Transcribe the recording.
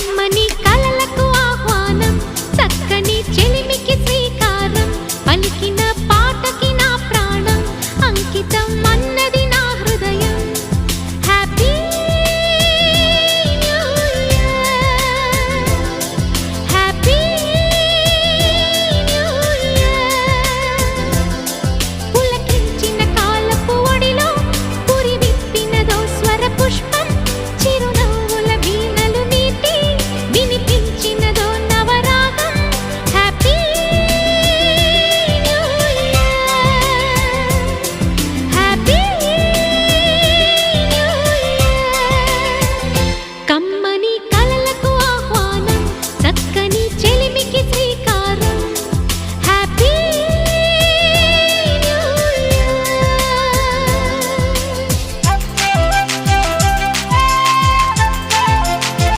కమ్మని కలలకు ఆహ్వానం చక్కని చెలిమికి శ్రీకారం పలికిన పాటకి నా ప్రాణం అంకితం అన్నది నా హృదయం happy new year happy new year పులకించిన కాలపు ఒడిలో పురి విప్పినదో స్వర పుష్పం చిరునవ్వుల వీణలు నీటి వినిపించినదో నవరాగం happy new year happy new year కమ్మని కలలకు ఆహ్వానం చక్కని చెలిమికి